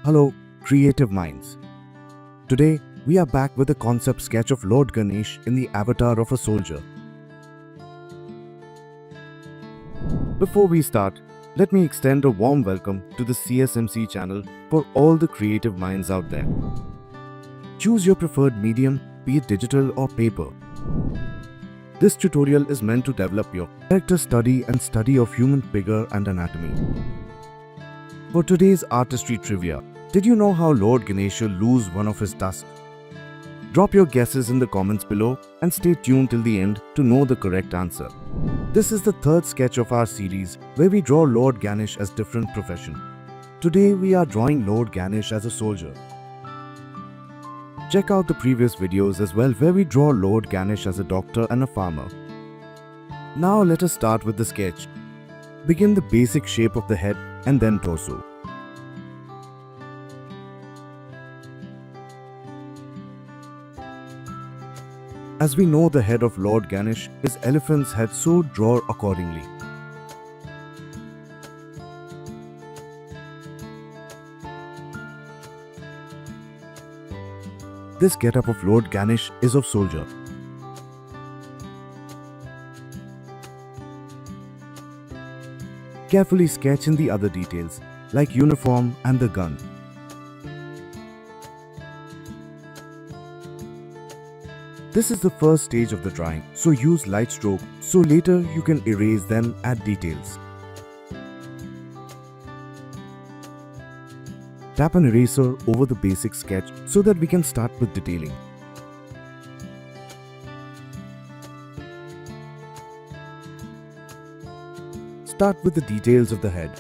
Hello, creative minds. Today, we are back with a concept sketch of Lord Ganesh in the avatar of a soldier. Before we start, let me extend a warm welcome to the CSMC channel for all the creative minds out there. Choose your preferred medium, be it digital or paper. This tutorial is meant to develop your character study and study of human figure and anatomy. For today's artistry trivia, did you know how Lord Ganesha lose one of his tusks? Drop your guesses in the comments below and stay tuned till the end to know the correct answer. This is the third sketch of our series where we draw Lord Ganesh as different profession. Today we are drawing Lord Ganesh as a soldier. Check out the previous videos as well where we draw Lord Ganesh as a doctor and a farmer. Now let us start with the sketch. Begin the basic shape of the head and then torso. As we know, the head of Lord Ganesh is elephant's head, so draw accordingly. This getup of Lord Ganesh is of soldier. Carefully sketch in the other details like uniform and the gun. This is the first stage of the drawing, so use light stroke so later you can erase then add details. Tap an eraser over the basic sketch so that we can start with detailing. Start with the details of the head.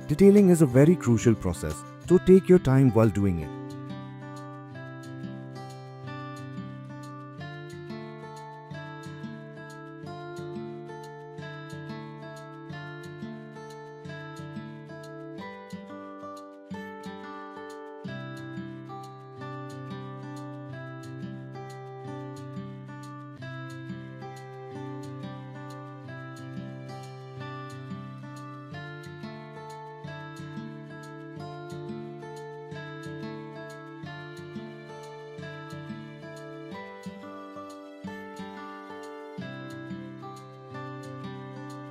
Detailing is a very crucial process, so take your time while doing it.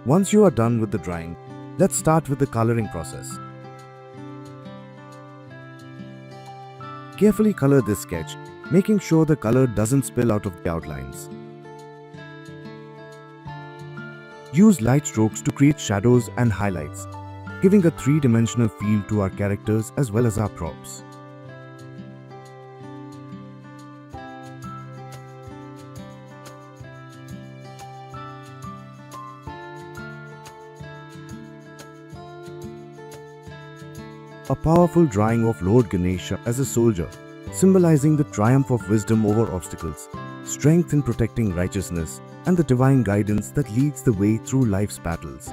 Once you are done with the drawing, let's start with the coloring process. Carefully color this sketch, making sure the color doesn't spill out of the outlines. Use light strokes to create shadows and highlights, giving a three-dimensional feel to our characters as well as our props. A powerful drawing of Lord Ganesha as a soldier, symbolizing the triumph of wisdom over obstacles, strength in protecting righteousness, and the divine guidance that leads the way through life's battles.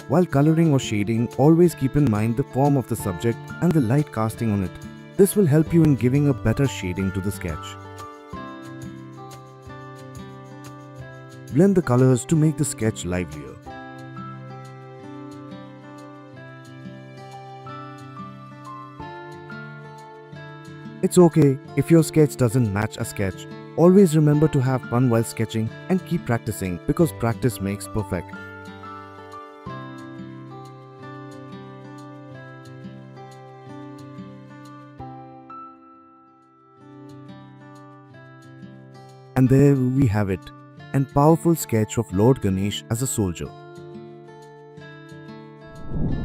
While coloring or shading, always keep in mind the form of the subject and the light casting on it. This will help you in giving a better shading to the sketch. Blend the colors to make the sketch livelier. It's okay if your sketch doesn't match a sketch. Always remember to have fun while sketching and keep practicing because practice makes perfect. And there we have it. And powerful sketch of Lord Ganesh as a soldier.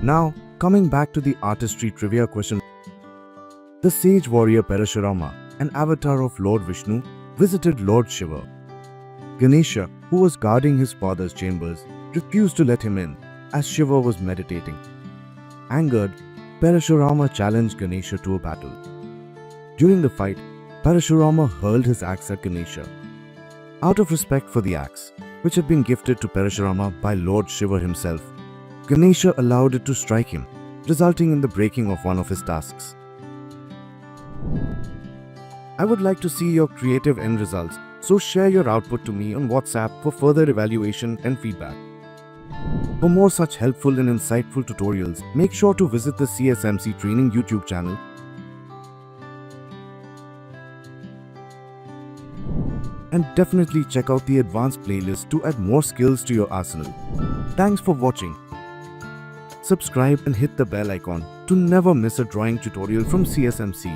Now, coming back to the artistry trivia question. The sage warrior Parashurama, an avatar of Lord Vishnu, visited Lord Shiva. Ganesha, who was guarding his father's chambers, refused to let him in as Shiva was meditating. Angered, Parashurama challenged Ganesha to a battle. During the fight, Parashurama hurled his axe at Ganesha. Out of respect for the axe, which had been gifted to Parashurama by Lord Shiva himself, Ganesha allowed it to strike him, resulting in the breaking of one of his tasks. I would like to see your creative end results, so share your output to me on WhatsApp for further evaluation and feedback. For more such helpful and insightful tutorials, make sure to visit the CSMC Training YouTube channel. And definitely check out the advanced playlist to add more skills to your arsenal. Thanks for watching. Subscribe and hit the bell icon to never miss a drawing tutorial from CSMC.